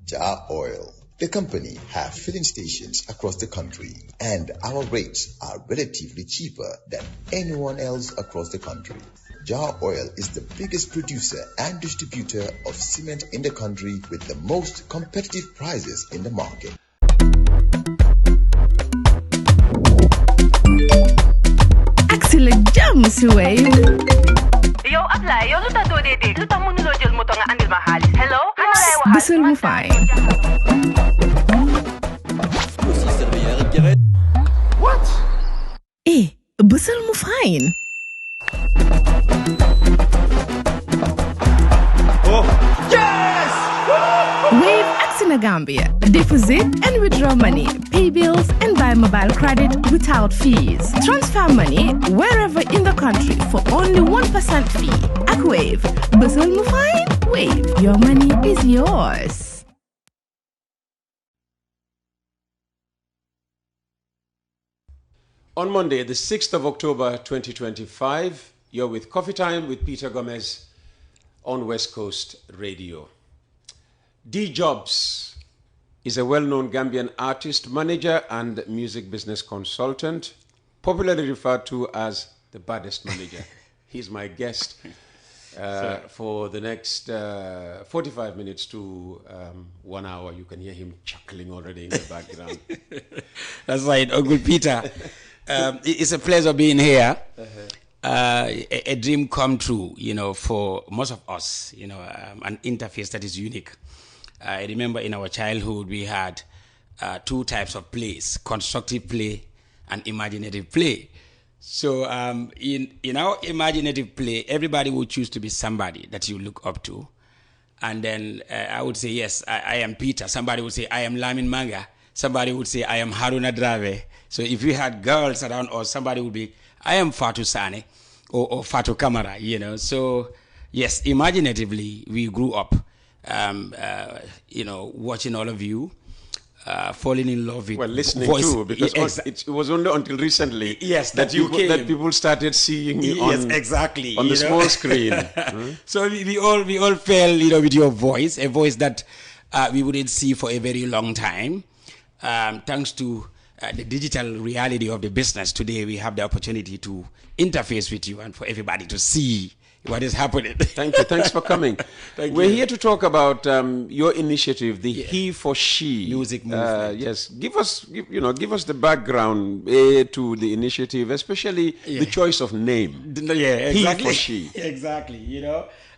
Jar Oil. The company have filling stations across the country, and our rates are relatively cheaper than anyone else across the country. Jar Oil is the biggest producer and distributor of cement in the country with the most competitive prices in the market. Excellent Jobz way. Yo, apply. Yo, luta do dede. Luta munulo jël moto nga andil ma xaalis. Hello? Busel mu fine. What? Busel mu fine. Oh, yes! Wave Accent Gambia. Deposit and withdraw money, pay bills and buy mobile credit without fees. Transfer money wherever in the country for only 1% fee. At Wave, Busel mu fine. Wave, your money is yours. On Monday, the 6th of October 2025, you're with Coffee Time with Peter Gomez on West Coast Radio. Jobz is a well-known Gambian artist, manager, and music business consultant, popularly referred to as the baddest manager. He's my guest for the next 45 minutes to 1 hour. You can hear him chuckling already in the background. That's right, Uncle Peter. It's a pleasure being here. A dream come true, for most of us, an interface that is unique. I remember in our childhood, we had two types of plays, constructive play and imaginative play. So in our imaginative play, everybody would choose to be somebody that you look up to. And then I would say, yes, I am Peter. Somebody would say, I am Lamin Manga. Somebody would say, I am Haruna Drave. So if we had girls around us, somebody would be, I am Fatu Sane or Fatu Kamara, So yes, imaginatively, we grew up, watching all of you, falling in love with listening voice. too, because it was only until recently that people started seeing you on the small screen. So we all fell, with your voice, a voice that we wouldn't see for a very long time. Thanks to the digital reality of the business, today we have the opportunity to interface with you and for everybody to see what is happening. Thank you. Thanks for coming. We're here to talk about your initiative, the He for She music movement. Yes, give us the background to the initiative, especially the choice of name. Exactly. He for She. Exactly.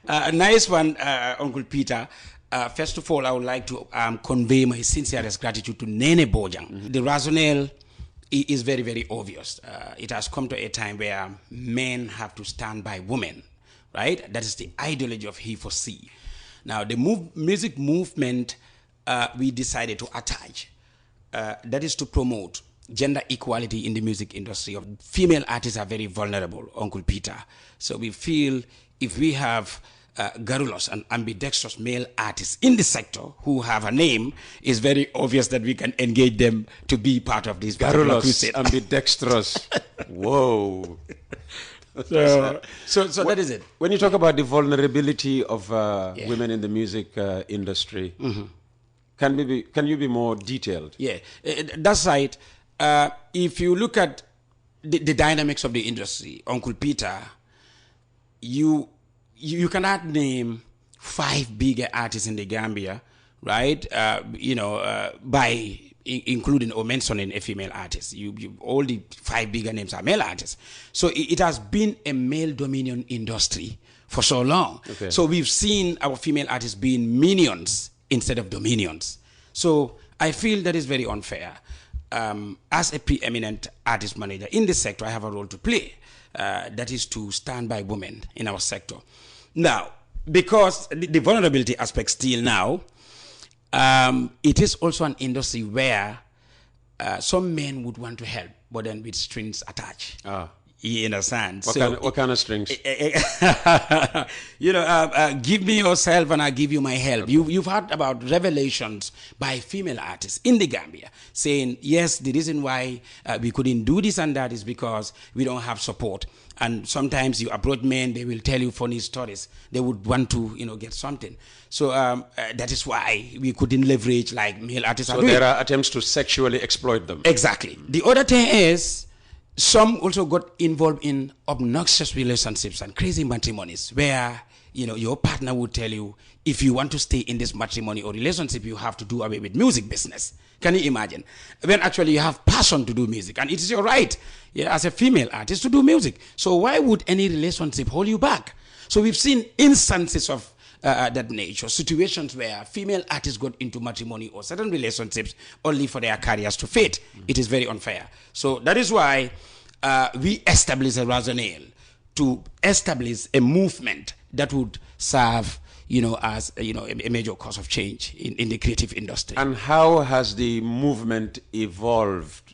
A nice one, Uncle Peter. First of all, I would like to convey my sincerest gratitude to Nene Bojang. Mm-hmm. The rationale is very, very obvious. It has come to a time where men have to stand by women, right? That is the ideology of He for She. Now, the music movement we decided to attach, that is to promote gender equality in the music industry. Female artists are very vulnerable, Uncle Peter. So we feel if we have garrulous and ambidextrous male artists in the sector who have a name, it's very obvious that we can engage them to be part of this garrulous, ambidextrous. Whoa. So that is it. When you talk about the vulnerability of women in the music industry, can you be more detailed? Yeah, that's right. If you look at the dynamics of the industry, Uncle Peter, you cannot name 5 bigger artists in the Gambia, right? By including or mentioning a female artist. All the 5 bigger names are male artists. So it has been a male dominion industry for so long. Okay. So we've seen our female artists being minions instead of dominions. So I feel that is very unfair. As a preeminent artist manager in this sector, I have a role to play. That is to stand by women in our sector. Now, because the vulnerability aspect still now, it is also an industry where some men would want to help, but then with strings attached. You understand? What kind of strings? Give me yourself and I'll give you my help. You've heard about revelations by female artists in the Gambia saying, yes, the reason why we couldn't do this and that is because we don't have support. And sometimes you approach men, they will tell you funny stories. They would want to, get something. So that is why we couldn't leverage like male artists. So there are attempts to sexually exploit them. Exactly. The other thing is, some also got involved in obnoxious relationships and crazy matrimonies where, your partner would tell you, if you want to stay in this matrimony or relationship, you have to do away with music business. Can you imagine? When actually you have passion to do music and it is your right as a female artist to do music. So why would any relationship hold you back? So we've seen instances of that nature, situations where female artists got into matrimony or certain relationships only for their careers to fade. It is very unfair. So that is why we established a rationale to establish a movement that would serve, as a major cause of change in the creative industry. And how has the movement evolved,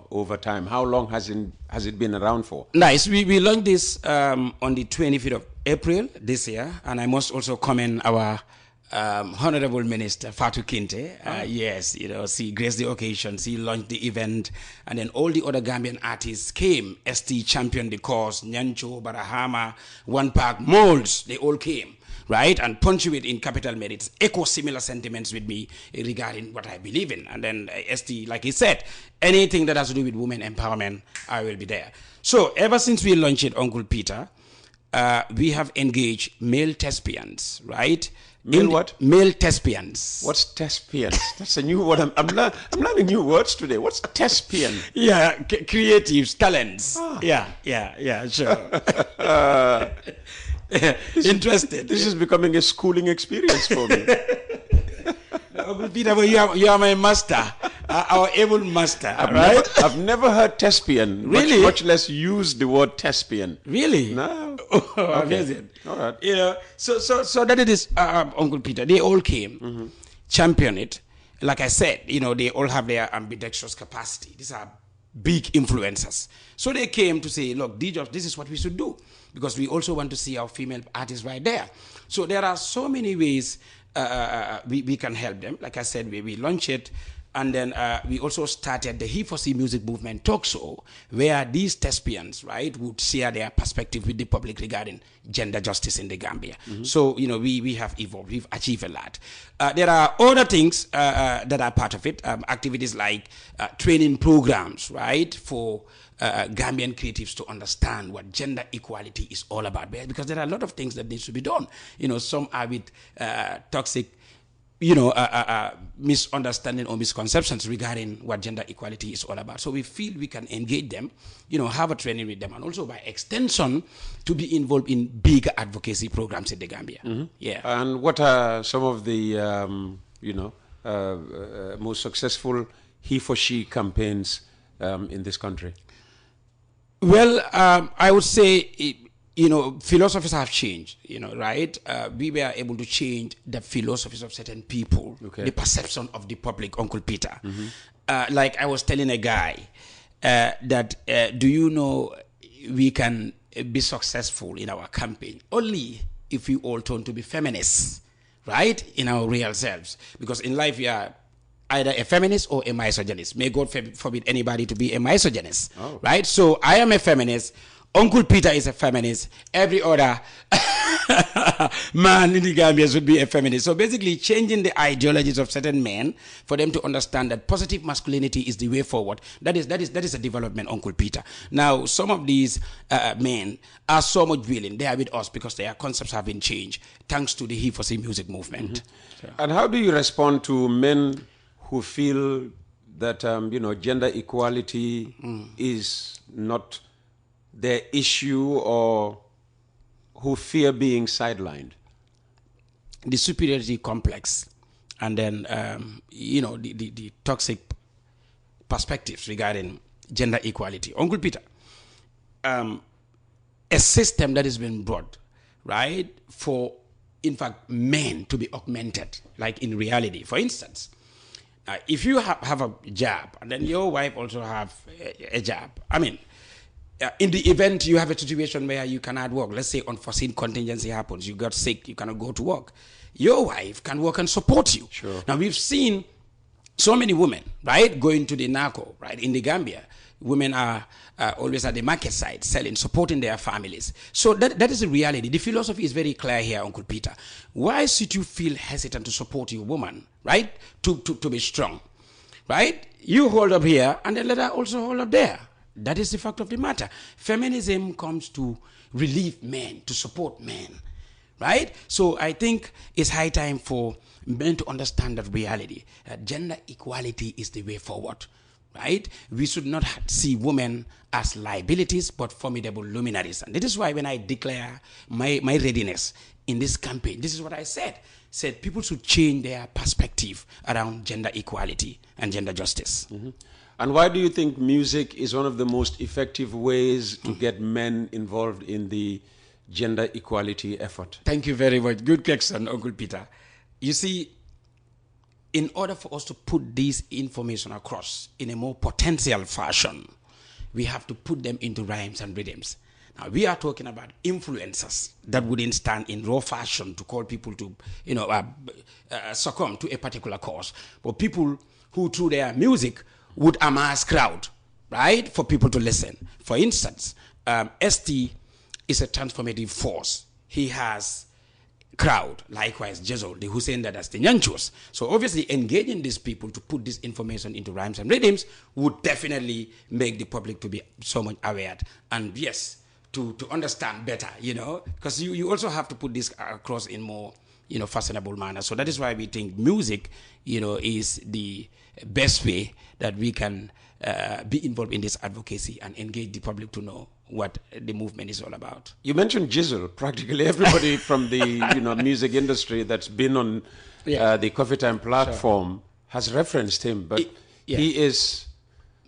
over time? How long has it been around for? Nice. We launched this on the 25th of April this year, and I must also commend our Honorable Minister Fatou Kinte. Yes, she graced the occasion, she launched the event, and then all the other Gambian artists came. ST championed the cause, Nyancho, Barahama, One Park, Molds, they all came. Right, and punctuate in capital merits, echo similar sentiments with me regarding what I believe in. And then ST, like he said, anything that has to do with women empowerment, I will be there. So ever since we launched it, Uncle Peter, we have engaged male thespians, right? Male thespians. What's thespians? That's a new word. I'm learning new words today. What's thespian? Yeah, creatives, talents. Yeah, sure. Interested. This is becoming a schooling experience for me. Uncle Peter, you are my master, our able master. I've never heard thespian. Really? Much less use the word thespian. Really? No. Amazing. All right. So that it is, Uncle Peter. They all came, champion it. Like I said, they all have their ambidextrous capacity. These are big influencers. So they came to say, look, Jobz, this is what we should do, because we also want to see our female artists right there. So there are so many ways we can help them. Like I said, we launch it, and then we also started the He4C Music Movement talk show, where these thespians, right, would share their perspective with the public regarding gender justice in the Gambia. So, we have evolved, we've achieved a lot. There are other things that are part of it, activities like training programs, right, for Gambian creatives to understand what gender equality is all about, because there are a lot of things that needs to be done. Some are with toxic, misunderstanding or misconceptions regarding what gender equality is all about. So we feel we can engage them, have a training with them, and also by extension to be involved in bigger advocacy programs in the Gambia. Yeah. And what are some of the, most successful he-for-she campaigns in this country? Well, I would say, philosophies have changed, right? We were able to change the philosophies of certain people, the perception of the public, Uncle Peter. Like I was telling a guy that, do you know, we can be successful in our campaign only if we all turn to be feminists, right? In our real selves. Because in life, we are either a feminist or a misogynist. May God forbid anybody to be a misogynist, right? So I am a feminist. Uncle Peter is a feminist. Every other man in the Gambia should be a feminist. So basically changing the ideologies of certain men for them to understand that positive masculinity is the way forward. That is a development, Uncle Peter. Now, some of these men are so much willing. They are with us because their concepts have been changed thanks to the He4C music movement. So. And how do you respond to men who feel that, gender equality is not their issue, or who fear being sidelined? The superiority complex, and then, the toxic perspectives regarding gender equality. Uncle Peter, a system that has been brought, right, for, in fact, men to be augmented, like in reality. For instance, if you have a job, and then your wife also have a job, in the event you have a situation where you cannot work, let's say unforeseen contingency happens, you got sick, you cannot go to work, your wife can work and support you. Sure. Now we've seen so many women, right, going to the narco, right, in the Gambia. Women are always at the market side, selling, supporting their families. So that is the reality. The philosophy is very clear here, Uncle Peter. Why should you feel hesitant to support your woman, right, to be strong, right? You hold up here, and then let her also hold up there. That is the fact of the matter. Feminism comes to relieve men, to support men, right? So I think it's high time for men to understand that reality. Gender equality is the way forward, right? We should not see women as liabilities, but formidable luminaries. And this is why when I declare my readiness in this campaign, this is what I said. Said people should change their perspective around gender equality and gender justice. Mm-hmm. And why do you think music is one of the most effective ways to get men involved in the gender equality effort? Thank you very much. Good question, Uncle Peter. You see, in order for us to put this information across in a more potential fashion, we have to put them into rhymes and rhythms. Now, we are talking about influencers that wouldn't stand in raw fashion to call people to, succumb to a particular cause. But people who, through their music, would amass crowd, right, for people to listen. For instance, ST is a transformative force. He has crowd. Likewise, Jobz, the Hussein Dadas, the Nyanchos. So obviously engaging these people to put this information into rhymes and rhythms would definitely make the public to be so much aware. And yes, to understand better, because you also have to put this across in more, fashionable manner. So that is why we think music, is the best way that we can be involved in this advocacy and engage the public to know what the movement is all about. You mentioned Jizzle. Practically everybody from the music industry that's been on the Coffee Time platform has referenced him, but he is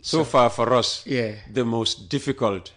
so far for us the most difficult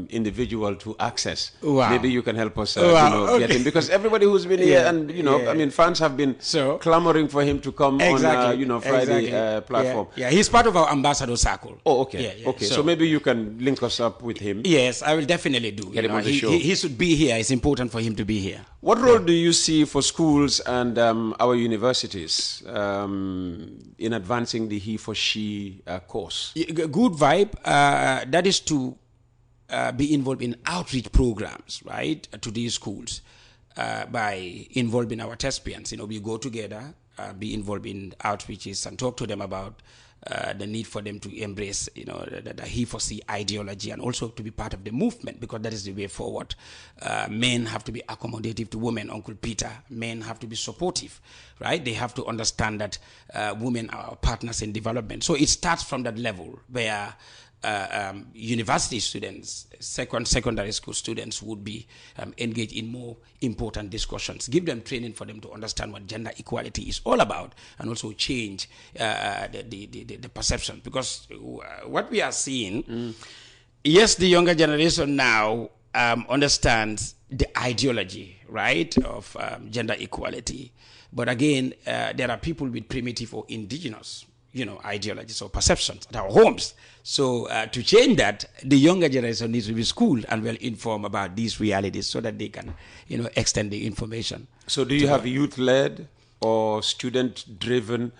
individual to access. Wow. Maybe you can help us get him, because everybody who's been here and fans have been clamoring for him to come on Friday platform. Yeah, he's part of our ambassador circle. Oh, okay. Okay, so maybe you can link us up with him. Yes, I will definitely do. Get him on the show. He should be here. It's important for him to be here. What role do you see for schools and our universities in advancing the he for she course? Good vibe. That is to be involved in outreach programs, right, to these schools by involving our thespians. We go together, be involved in outreaches and talk to them about the need for them to embrace, the he for she ideology, and also to be part of the movement, because that is the way forward. Men have to be accommodative to women, Uncle Peter. Men have to be supportive, right? They have to understand that women are our partners in development. So it starts from that level where university students, secondary school students would be engaged in more important discussions. Give them training for them to understand what gender equality is all about, and also change the perception. Because what we are seeing, yes, the younger generation now understands the ideology, right, of gender equality. But again, there are people with primitive or indigenous ideologies or perceptions at our homes. So to change that, the younger generation needs to be schooled and well informed about these realities so that they can, extend the information. So do you have youth-led or student-driven,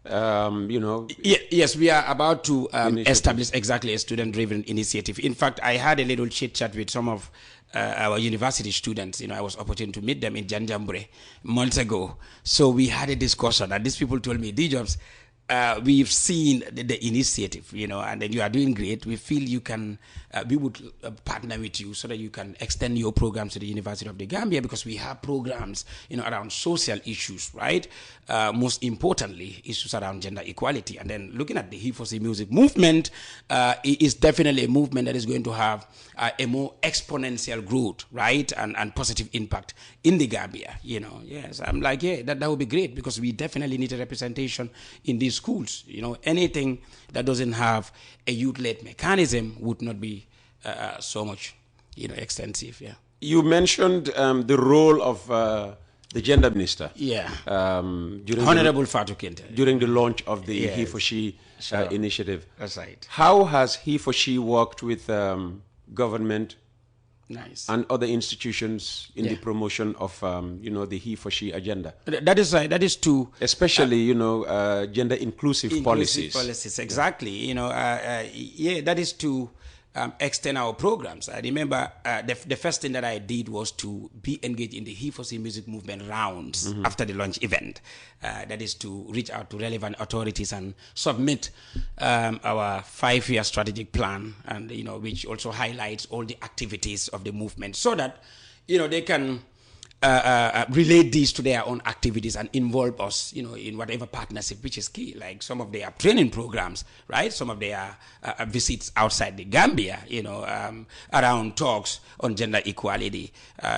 Yes, we are about to establish exactly a student-driven initiative. In fact, I had a little chit-chat with some of our university students. I was opportune to meet them in Janjambure months ago. So we had a discussion, and these people told me, Jobz, we've seen the initiative, and then you are doing great. We feel you can, we would partner with you so that you can extend your programs to the University of the Gambia, because we have programs, around social issues, right? Most importantly, issues around gender equality. And then looking at the he for she music movement, it is definitely a movement that is going to have a more exponential growth, right? And positive impact in the Gambia, Yes, I'm like, that would be great, because we definitely need a representation in these schools. Anything that doesn't have a youth-led mechanism would not be so much, extensive. Yeah. You mentioned the role of the gender minister. Yeah. Honorable Fatou Kinte. During the launch of the he for she initiative. That's right. How has he for she worked with government, Nice. and other institutions in the promotion of, the he for she agenda. That is right. That is true. Especially, gender inclusive policies. Exactly. That is to extend our programs. I remember the first thing that I did was to be engaged in the He for She music movement rounds after the launch event. That is to reach out to relevant authorities and submit our 5-year strategic plan, and which also highlights all the activities of the movement, so that they can relate these to their own activities and involve us, in whatever partnership, which is key. Like some of their training programs, right? Some of their visits outside the Gambia, around talks on gender equality.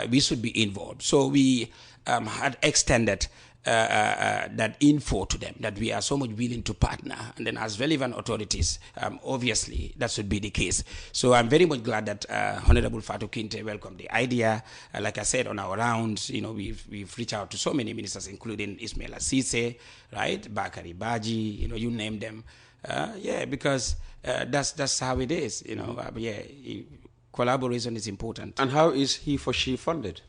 We should be involved. So we had extended that info to them, that we are so much willing to partner, and then as relevant authorities, obviously that should be the case. So I'm very much glad that Honorable Fatou Kinte welcomed the idea. Like I said, on our rounds, we've reached out to so many ministers, including Ismail Assise, right, Bakari Baji, you name them. Because that's how it is. Collaboration is important. And how is he for she funded?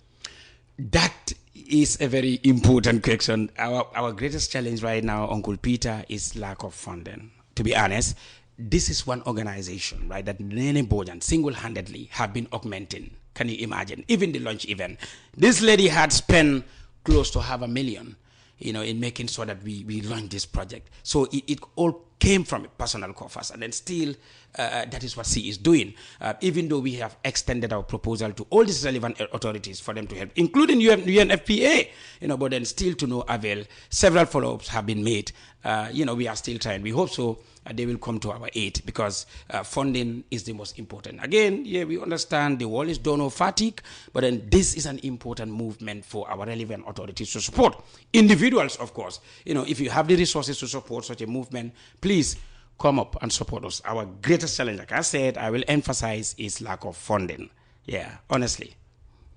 That is a very important question. Our greatest challenge right now, Uncle Peter, is lack of funding. To be honest, this is one organization, right, that Nene Bojan single-handedly have been augmenting. Can you imagine? Even the launch event. This lady had spent close to $500,000, in making sure that we launch this project. So it all came from personal coffers, and then still that is what she is doing. Even though we have extended our proposal to all these relevant authorities for them to help, including UNFPA, but then still to no avail. Several follow-ups have been made. We are still trying. We hope so. They will come to our aid, because funding is the most important. Again, we understand the world is donor fatigue, but then this is an important movement for our relevant authorities to support. Individuals, of course, if you have the resources to support such a movement, please come up and support us. Our greatest challenge, like I said, I will emphasize, is lack of funding. Yeah, honestly.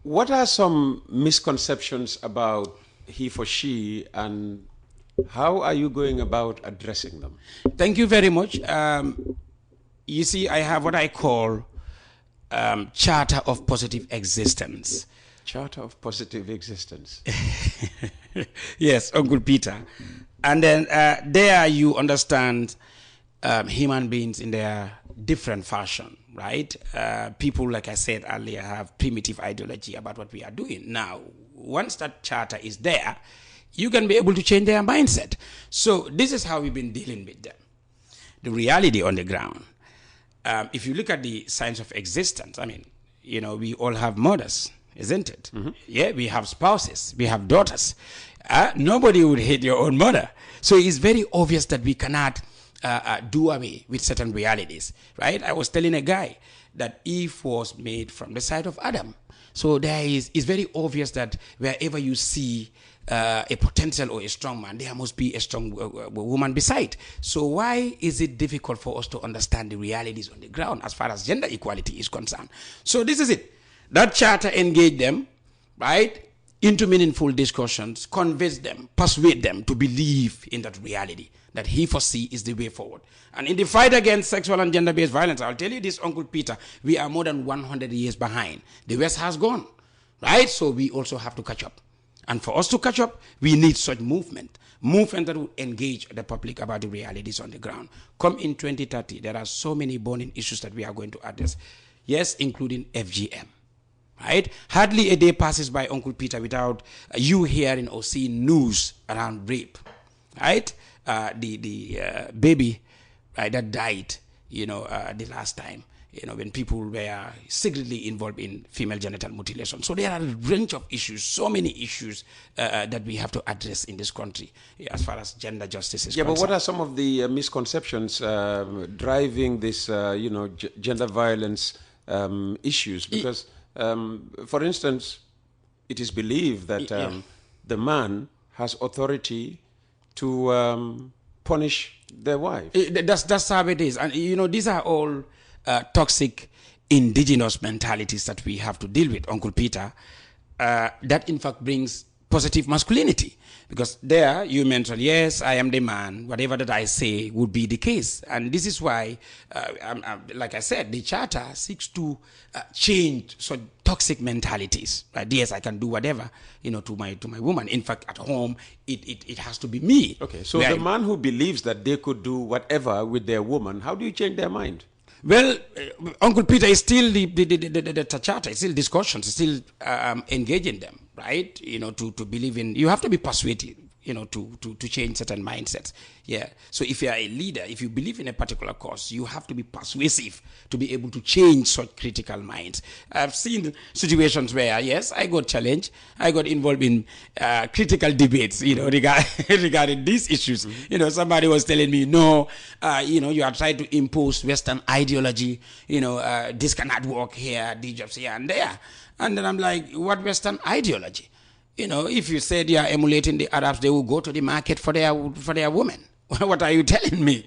What are some misconceptions about he for she, and how are you going about addressing them? Thank you very much. You see, I have what I call Charter of Positive Existence. Charter of Positive Existence. Yes, Uncle Peter. And then there you understand human beings in their different fashion, right? People, like I said earlier, have primitive ideology about what we are doing. Now, once that charter is there, you can be able to change their mindset. So this is how we've been dealing with them. The reality on the ground. If you look at the science of existence, we all have mothers, isn't it? Mm-hmm. Yeah, we have spouses, we have daughters. Nobody would hate your own mother. So it's very obvious that we cannot do away with certain realities, right? I was telling a guy that Eve was made from the side of Adam. So it's very obvious that wherever you see a potential or a strong man, there must be a strong woman beside. So why is it difficult for us to understand the realities on the ground as far as gender equality is concerned? So this is it. That charter engaged them, right, into meaningful discussions, convince them, persuade them to believe in that reality, that he for she is the way forward. And in the fight against sexual and gender-based violence, I'll tell you this, Uncle Peter, we are more than 100 years behind. The West has gone, right? So we also have to catch up. And for us to catch up, we need such movement that will engage the public about the realities on the ground. Come in 2030, there are so many burning issues that we are going to address. Yes, including FGM. Right? Hardly a day passes by, Uncle Peter, without you hearing or seeing news around rape. Right? The baby, right, that died, the last time, when people were secretly involved in female genital mutilation. So there are a range of issues, so many issues that we have to address in this country as far as gender justice is concerned. But what are some of the misconceptions driving this, gender violence issues? Because for instance, it is believed that the man has authority to punish their wife. That's how it is. And, these are all toxic indigenous mentalities that we have to deal with, Uncle Peter. That, in fact, brings positive masculinity. Because there you mentioned, yes, I am the man, whatever that I say would be the case. And this is why, like I said, the charter seeks to change such toxic mentalities. Right? Yes, I can do whatever, to my woman. In fact, at home, it has to be me. Okay, so the man who believes that they could do whatever with their woman, how do you change their mind? Well, Uncle Peter is still the charter, it's still discussions, it's still engaging them, right? To believe in, you have to be persuaded, to change certain mindsets. Yeah. So if you are a leader, if you believe in a particular cause, you have to be persuasive to be able to change such critical minds. I've seen situations where, yes, I got challenged, I got involved in critical debates, regarding these issues. Mm-hmm. Somebody was telling me, no, you are trying to impose Western ideology, this cannot work here, Jobz here and there. And then I'm like, what Western ideology? If you said you are emulating the Arabs, they will go to the market for their women. What are you telling me?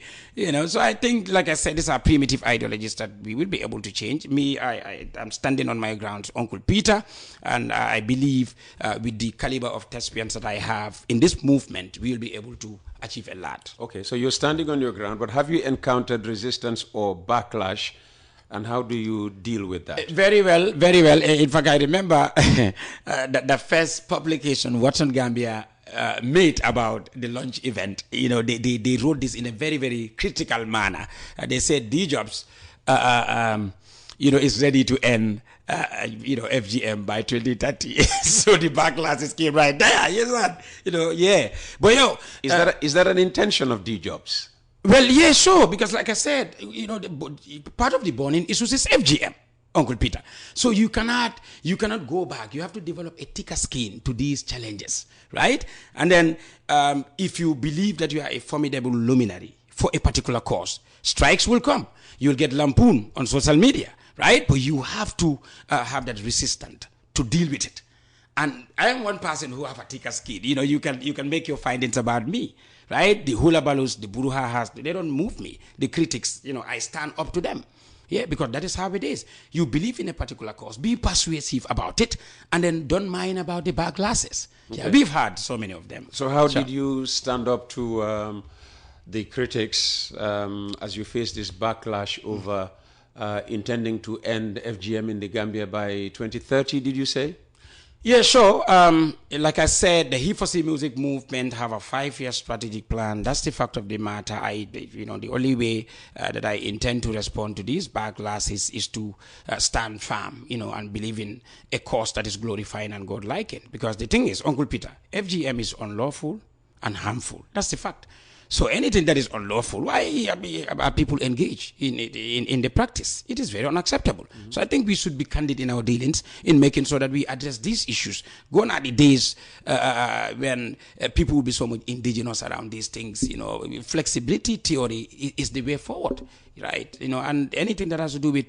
So I think, like I said, these are primitive ideologies that we will be able to change. I'm standing on my grounds, Uncle Peter, and I believe with the caliber of thespians that I have in this movement, we will be able to achieve a lot. Okay, so you're standing on your ground, but have you encountered resistance or backlash? And how do you deal with that? Very well, very well. In fact, I remember the first publication Watson Gambia made about the launch event. They wrote this in a very, very critical manner. They said Jobz, is ready to end, FGM by 2030. So the backlashes came right there. Yeah. But is that an intention of Jobz? Well, yeah, sure, because like I said, part of the burning issues is FGM, Uncle Peter. So you cannot go back. You have to develop a thicker skin to these challenges, right? And then if you believe that you are a formidable luminary for a particular cause, strikes will come. You'll get lampoon on social media, right? But you have to have that resistance to deal with it. And I am one person who have a thicker skin. You can make your findings about me. Right? The hula balus, the buruhahas, they don't move me. The critics, I stand up to them. Yeah, because that is how it is. You believe in a particular cause, be persuasive about it, and then don't mind about the backlashes. Okay. Yeah, we've had so many of them. So how did you stand up to the critics as you face this backlash over intending to end FGM in the Gambia by 2030, did you say? Yeah, sure. Like I said, the He4C music movement have a 5-year strategic plan. That's the fact of the matter. The only way that I intend to respond to these backlashes is to stand firm, and believe in a cause that is glorifying and God-liking. Because the thing is, Uncle Peter, FGM is unlawful and harmful. That's the fact. So anything that is unlawful, why are people engaged in the practice? It is very unacceptable. Mm-hmm. So I think we should be candid in our dealings in making sure that we address these issues. Gone are the days when people will be so much indigenous around these things. Flexibility theory is the way forward, right? And anything that has to do with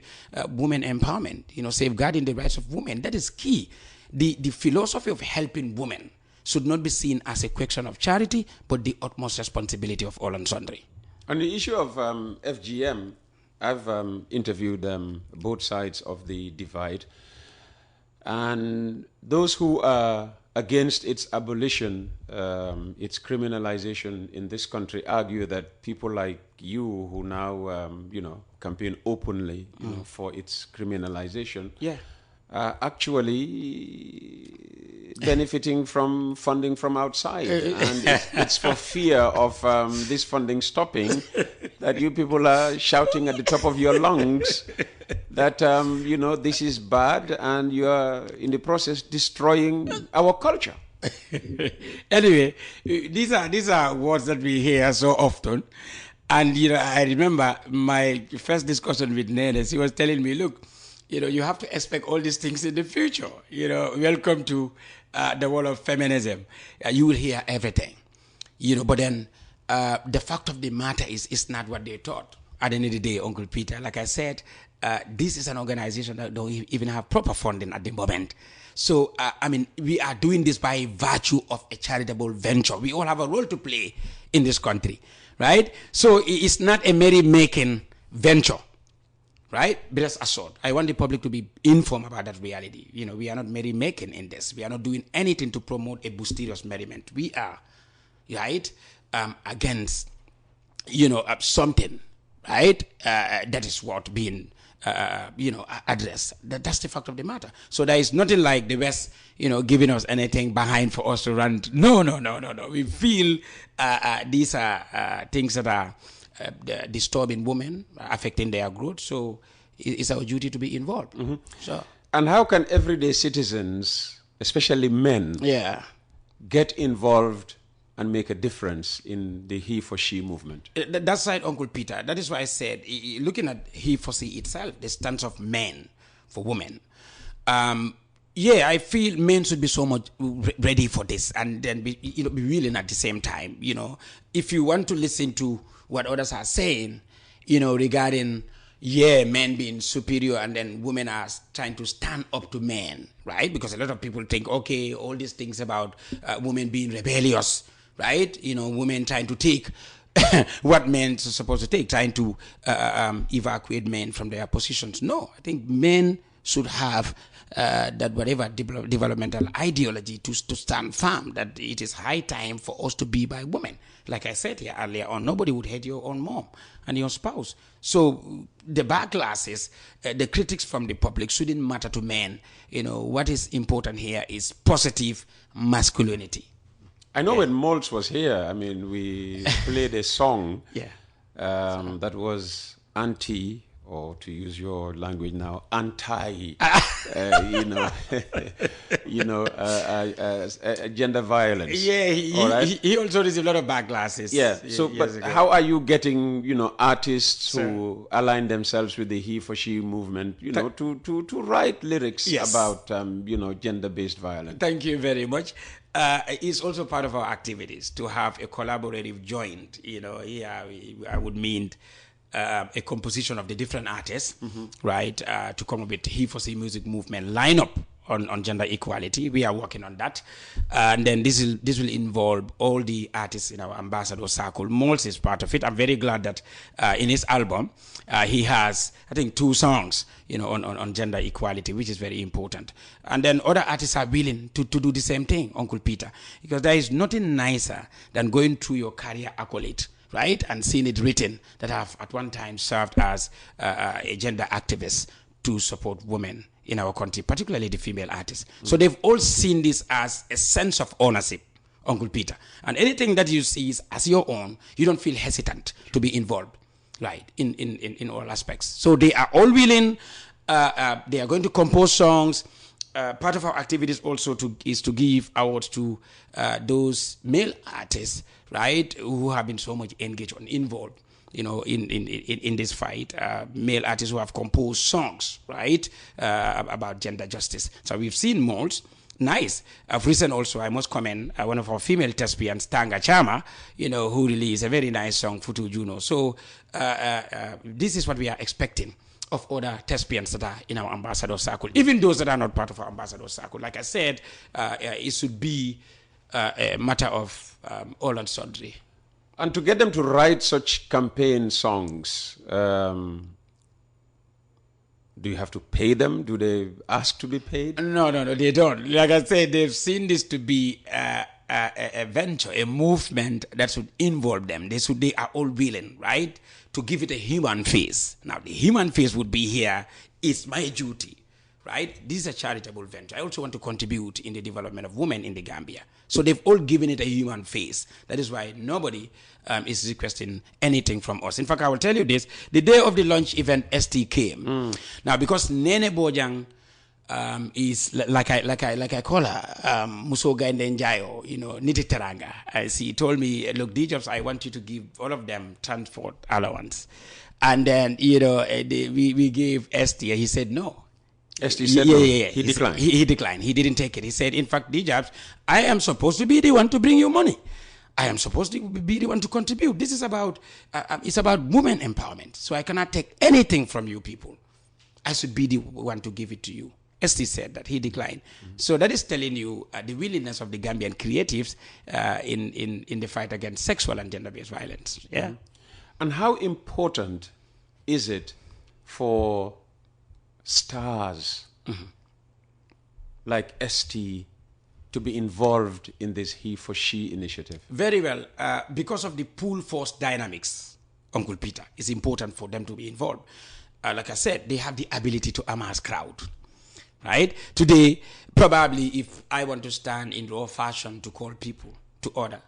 women empowerment, safeguarding the rights of women, that is key. The philosophy of helping women should not be seen as a question of charity, but the utmost responsibility of all and sundry. On the issue of FGM, I've interviewed both sides of the divide. And those who are against its abolition, its criminalization in this country, argue that people like you who now, campaign openly for its criminalization, are actually benefiting from funding from outside. And it's for fear of this funding stopping that you people are shouting at the top of your lungs that, this is bad and you are in the process destroying our culture. Anyway, these are words that we hear so often. And, I remember my first discussion with Nene. She was telling me, look, you have to expect all these things in the future. Welcome to the world of feminism. You will hear everything. But then the fact of the matter is, it's not what they thought. At the end of the day, Uncle Peter, like I said, this is an organization that don't even have proper funding at the moment. So, we are doing this by virtue of a charitable venture. We all have a role to play in this country, right? So it's not a merry-making venture. right? But rest assured, I want the public to be informed about that reality. You know, we are not merrymaking in this. We are not doing anything to promote a boisterous merriment. We are, right, against, something, right? That is what being, addressed. That's the fact of the matter. So there is nothing like the West, giving us anything behind for us to run. No. We feel these are things that are disturbing women, affecting their growth. So it's our duty to be involved. Mm-hmm. So, and how can everyday citizens, especially men, get involved and make a difference in the he for she movement? That's right, Uncle Peter. That is why I said, looking at he for she itself, the stance of men for women. I feel men should be so much ready for this, and then be willing at the same time. If you want to listen to what others are saying, regarding men being superior and then women are trying to stand up to men, right? Because a lot of people think, okay, all these things about women being rebellious, right? Women trying to take what men are supposed to take, trying to evacuate men from their positions. No, I think men should have that whatever developmental ideology to stand firm, that it is high time for us to be by women. Like I said here earlier on, nobody would hate your own mom and your spouse. So the backlashes, the critics from the public shouldn't matter to men. What is important here is positive masculinity. I know when Moltz was here, we played a song that was anti, or to use your language now, anti, gender violence. Yeah, he also received a lot of backlashes. Yeah. So, but how are you getting, artists who align themselves with the he for she movement, to write lyrics about, gender-based violence? Thank you very much. It's also part of our activities to have a collaborative joint. I would mean a composition of the different artists, right, to come up with he for she music movement lineup on gender equality. We are working on that, and then this will involve all the artists in our ambassador circle. Moltz is part of it. I'm very glad that in his album he has, I think, 2 songs, on gender equality, which is very important. And then other artists are willing to do the same thing, Uncle Peter, because there is nothing nicer than going through your career accolade, right, and seeing it written that have at one time served as a gender activist to support women in our country, particularly the female artists. So they've all seen this as a sense of ownership, Uncle Peter. And anything that you see is as your own, you don't feel hesitant to be involved, right, in all aspects. So they are all willing. They are going to compose songs. Part of our activities also is to give awards to those male artists, right, who have been so much engaged and involved, in this fight. Male artists who have composed songs, right, about gender justice. So we've seen Moltz. Nice. Of recent also, I must commend one of our female thespians, Tanga Chama, who released a very nice song, Futu Juno. So this is what we are expecting of other thespians that are in our ambassador circle, even those that are not part of our ambassador circle. Like I said, it should be a matter of all and sundry. And to get them to write such campaign songs, do you have to pay them? Do they ask to be paid? No, they don't. Like I said, they've seen this to be a venture, a movement that should involve them. They are all willing, right, to give it a human face. Now, the human face would be here. It's my duty, right? This is a charitable venture. I also want to contribute in the development of women in the Gambia. So they've all given it a human face. That is why nobody is requesting anything from us. In fact, I will tell you this. The day of the launch event, ST came. Now, because Nene Bojang is like I call her, Muso Gainde Njayo, Niti Teranga. She told me, look, Jobz, I want you to give all of them transport allowance. And then, we gave ST, he said no. ST said no. He declined. He declined. He didn't take it. He said, in fact, Jobz, I am supposed to be the one to bring you money. I am supposed to be the one to contribute. This is about, it's about women empowerment. So I cannot take anything from you people. I should be the one to give it to you. ST said that. He declined. So that is telling you the willingness of the Gambian creatives in the fight against sexual and gender-based violence. Yeah. And how important is it for stars like ST to be involved in this he for she initiative? Very well. Because of the pool force dynamics, Uncle Peter, it's important for them to be involved. Like I said, they have the ability to amass crowd, right? Today, probably if I want to stand in raw fashion to call people to order,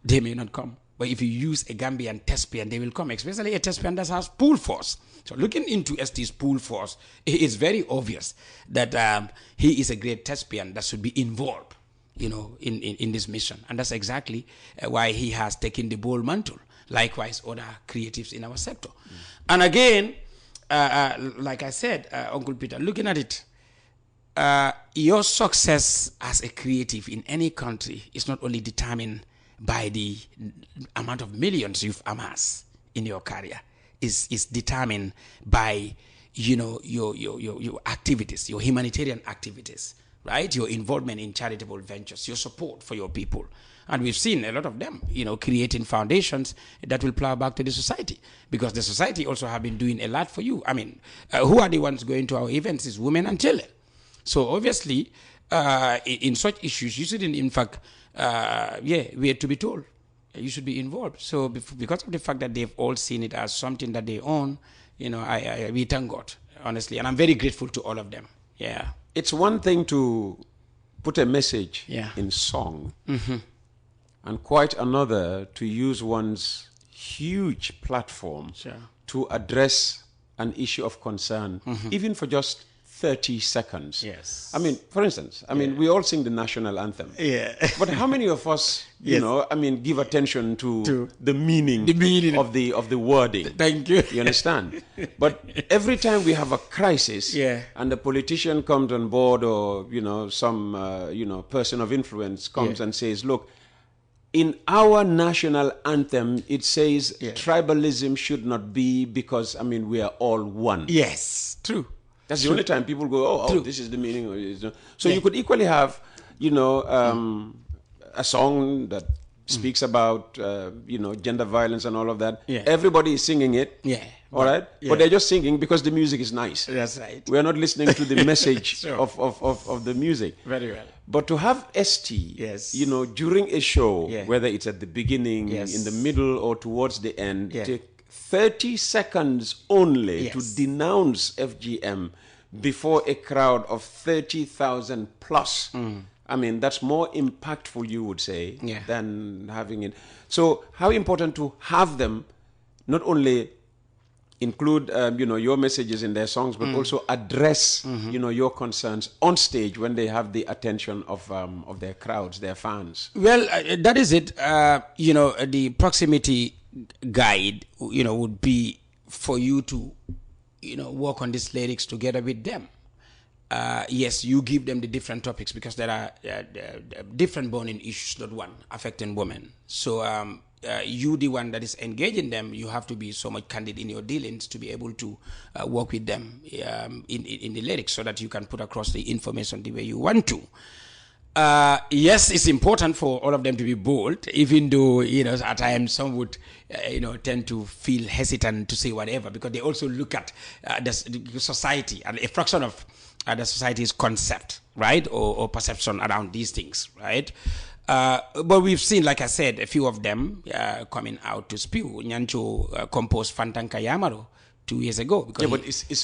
they may not come. But if you use a Gambian thespian, they will come, especially a thespian that has pool force. So looking into ST's pool force, it is very obvious that he is a great thespian that should be involved, in this mission. And that's exactly why he has taken the bold mantle. Likewise, other creatives in our sector. And again, like I said, Uncle Peter, looking at it, your success as a creative in any country is not only determined by the amount of millions you've amassed in your career, is determined by your activities, your humanitarian activities, right? Your involvement in charitable ventures, your support for your people. And we've seen a lot of them, creating foundations that will plow back to the society, because the society also have been doing a lot for you. I mean, who are the ones going to our events? Is women and children. So obviously, in such issues, you shouldn't, in fact, we are to be told you should be involved. So because of the fact that they've all seen it as something that they own, we thank God, honestly, and I'm very grateful to all of them. Yeah, it's one thing to put a message Yeah. in song, and quite another to use one's huge platform Sure. to address an issue of concern, even for just 30 seconds. Yes. I mean, for instance, we all sing the national anthem. Yeah. But how many of us, Yes. give attention to the meaning, of the wording? Thank you. You understand? But every time we have a crisis, Yeah. and the politician comes on board, or some person of influence comes Yeah. and says, "Look, in our national anthem, it says tribalism should not be, because we are all one." Yes, true. That's the only time people go, oh, this is the meaning. So you could equally have, a song that speaks about, gender violence and all of that. Yeah. Everybody is singing it. Yeah. All right? Yeah. But they're just singing because the music is nice. That's right. We're not listening to the message Sure. of the music. Very well. But to have ST, Yes. during a show, Yeah. whether it's at the beginning, Yes. in the middle, or towards the end, Yeah. take 30 seconds only Yes. to denounce FGM before a crowd of 30,000 plus. That's more impactful, you would say, Yeah. than having it. So how important to have them not only include, your messages in their songs, but also address, your concerns on stage when they have the attention of their crowds, their fans. Well, that is it. The proximity guide, would be for you to, work on these lyrics together with them. Yes, you give them the different topics, because there are different burning issues, not one, affecting women. So you, the one that is engaging them, you have to be so much candid in your dealings to be able to work with them in the lyrics, so that you can put across the information the way you want to. Yes, it's important for all of them to be bold, even though, at times some would, tend to feel hesitant to say whatever, because they also look at the society and a fraction of the society's concept, right, or perception around these things, right? But we've seen, like I said, a few of them coming out to spew. Nyancho composed Fantanka Yamaro 2 years ago. Because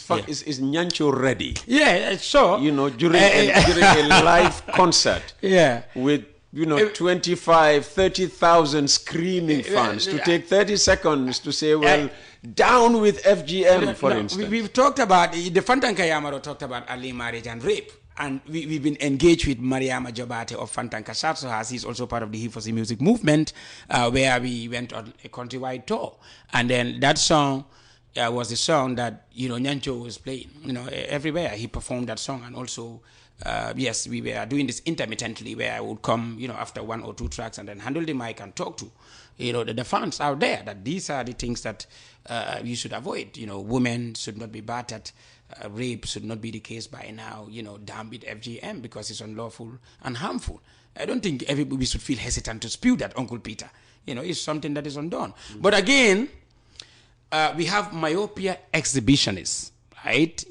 But is Nyancho ready? Yeah, sure. During a live concert. Yeah. With 25, 30,000 screaming fans to take 30 seconds to say, well, down with FGM, for instance. We've talked about, the Fantanka Yamaro talked about early marriage and rape. And we've been engaged with Mariama Jobate of Fantanka Shatsohas. He's also part of the He4C music movement, where we went on a countrywide tour. And then that song was the song that, Nyancho was playing, everywhere. He performed that song. And also, yes, we were doing this intermittently, where I would come, after 1 or 2 tracks and then handle the mic and talk to, the fans out there, that these are the things that you should avoid. Women should not be battered. Rape should not be the case by now. Damn it, FGM, because it's unlawful and harmful. I don't think everybody should feel hesitant to spew that, Uncle Peter. It's something that is undone. But again, we have myopia exhibitionists right?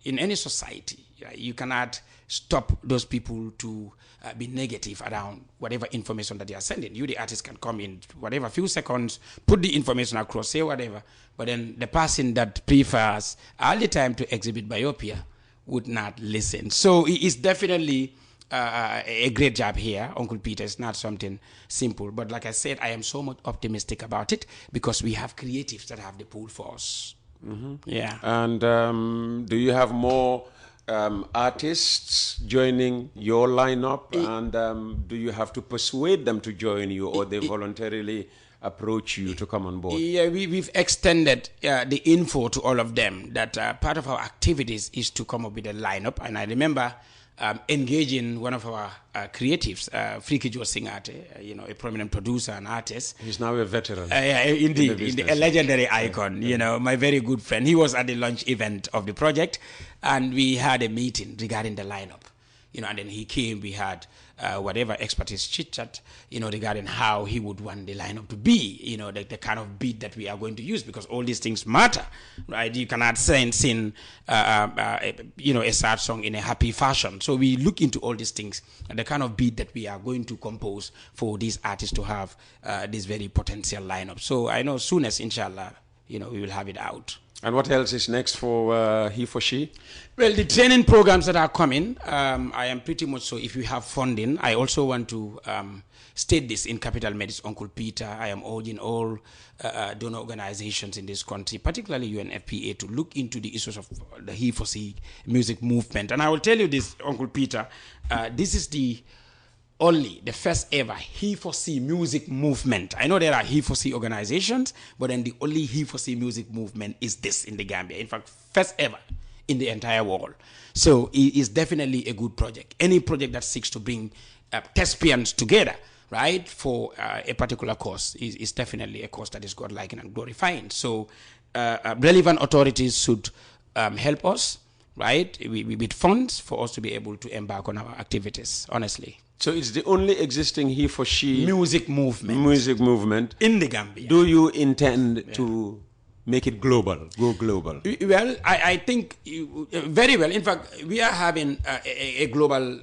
In any society, you cannot stop those people to be negative around whatever information that they are sending. You, the artist, can come in whatever few seconds, put the information across, say whatever, but then the person that prefers all the time to exhibit myopia would not listen. So it's definitely a great job here, Uncle Peter. It's not something simple, but like I said, I am so much optimistic about it because we have creatives that have the pull for us. Yeah. And do you have more artists joining your lineup? And do you have to persuade them to join you, or they voluntarily approach you to come on board? Yeah, we've extended the info to all of them that part of our activities is to come up with a lineup. And I remember engaging one of our creatives, Freaky Joe Singate, a prominent producer and artist. He's now a veteran. Indeed, a legendary icon, my very good friend. He was at the launch event of the project, and we had a meeting regarding the lineup. And then he came, we had whatever expertise chit-chat, regarding how he would want the lineup to be, the kind of beat that we are going to use, because all these things matter, right? You cannot sing a sad song in a happy fashion. So we look into all these things and the kind of beat that we are going to compose for these artists to have this very potential lineup. So I know soon as, inshallah, we will have it out. And what else is next for he for she? Well, the training programs that are coming, I am pretty much so. If we have funding, I also want to state this in capital Medis, Uncle Peter. I am urging all donor organizations in this country, particularly UNFPA, to look into the issues of the he for she music movement. And I will tell you this, Uncle Peter, this is the first ever he for she music movement. I know there are he for she organizations, but then the only he for she music movement is this in the Gambia. In fact, first ever in the entire world. So it is definitely a good project. Any project that seeks to bring thespians together, right, for a particular cause is definitely a cause that is godlike and glorifying. So relevant authorities should help us, right, with funds for us to be able to embark on our activities, honestly. So it's the only existing he for she music movement in the Gambia. Do you intend to make it global, go global? Well, I think very well. In fact, we are having a global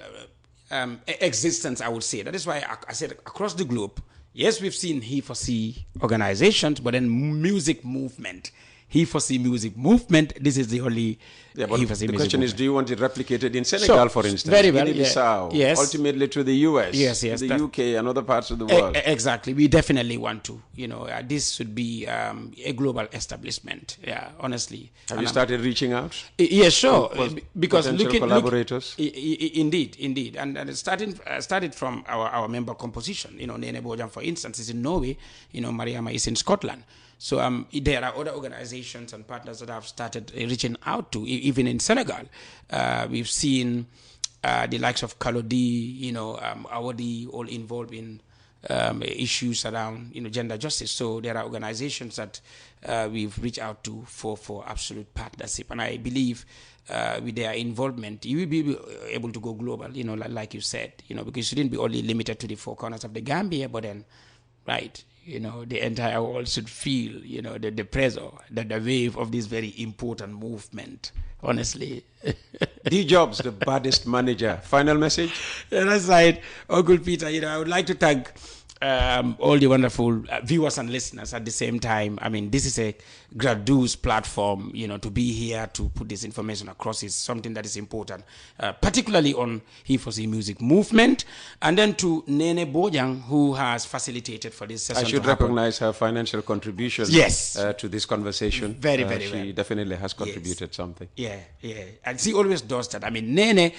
existence, I would say. That is why I said across the globe, yes, we've seen he for she organizations, but then music movement. He for she music movement, this is the only he for she music movement. The question is, do you want it replicated in Senegal, for instance? Very well, Guinea-Bissau, yes. Ultimately to the US, yes, the UK and other parts of the world. Exactly. We definitely want to. This should be a global establishment, honestly. Have you started reaching out? Yes, sure. Because collaborators? Indeed. And it started from our member composition. Nene Bojan, for instance, is in Norway. Mariama is in Scotland. So there are other organizations and partners that have started reaching out to, even in Senegal. We've seen the likes of Kalodi, Awadi, all involved in issues around gender justice. So there are organizations that we've reached out to for absolute partnership. And I believe with their involvement, you will be able to go global, like you said, because you shouldn't be only limited to the four corners of the Gambia, but then, right, the entire world should feel, the pressure, the wave of this very important movement, honestly. Jobz, the baddest manager. Final message? That's right, Uncle Peter. I would like to thank all the wonderful viewers and listeners at the same time. I mean, this is a graduous platform, to be here to put this information across is something that is important, particularly on he for she music movement. And then to Nene Bojang, who has facilitated for this session. I should recognize her financial contribution to this conversation. Very well. She definitely has contributed something. Yeah. And she always does that. I mean, Nene,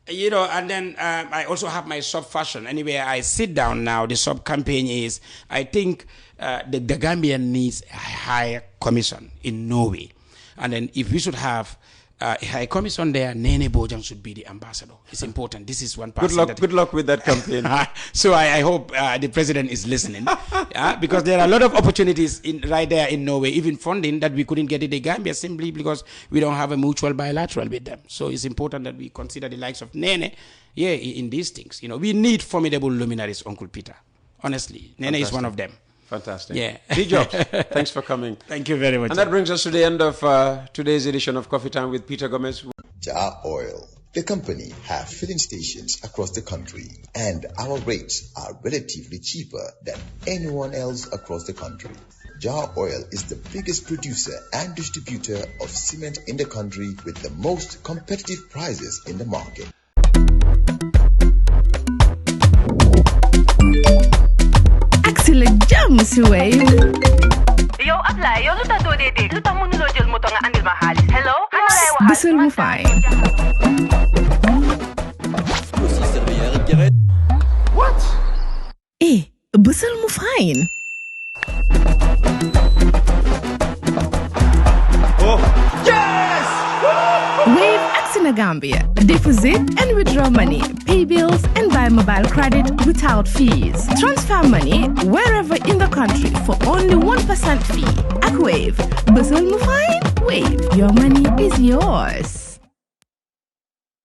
and then I also have my sub fashion. Anyway, I sit down now. The sub campaign is, I think the Gambia needs a higher commission in Norway. And then if we should have a high commission there, Nene Bojang should be the ambassador. It's important. This is one person. Good luck with that campaign. So I hope the president is listening, because there are a lot of opportunities right there in Norway, even funding that we couldn't get in the Gambia simply because we don't have a mutual bilateral with them. So it's important that we consider the likes of Nene, in these things. We need formidable luminaries, Uncle Peter. Honestly, Nene is one of them. Fantastic. Yeah. Jobz, thanks for coming. Thank you very much. And that brings us to the end of today's edition of Coffee Time with Peter Gomez. Jar Oil. The company have filling stations across the country, and our rates are relatively cheaper than anyone else across the country. Jar Oil is the biggest producer and distributor of cement in the country with the most competitive prices in the market. Axila Jams Wave. Yo, apply. Yo, luta do dede. Luta mënuloo jël moto nga andil ma xaalis. Hello? Bësal mu fay. What? Bësal mu fine. Oh, yes! Wave Axina Gambia. Deposit and withdraw money, pay bills and buy mobile credit without fees. Transfer money wherever in the country for only 1% fee. Ak Wave. Bësal mu fine. Wave. Your money is yours.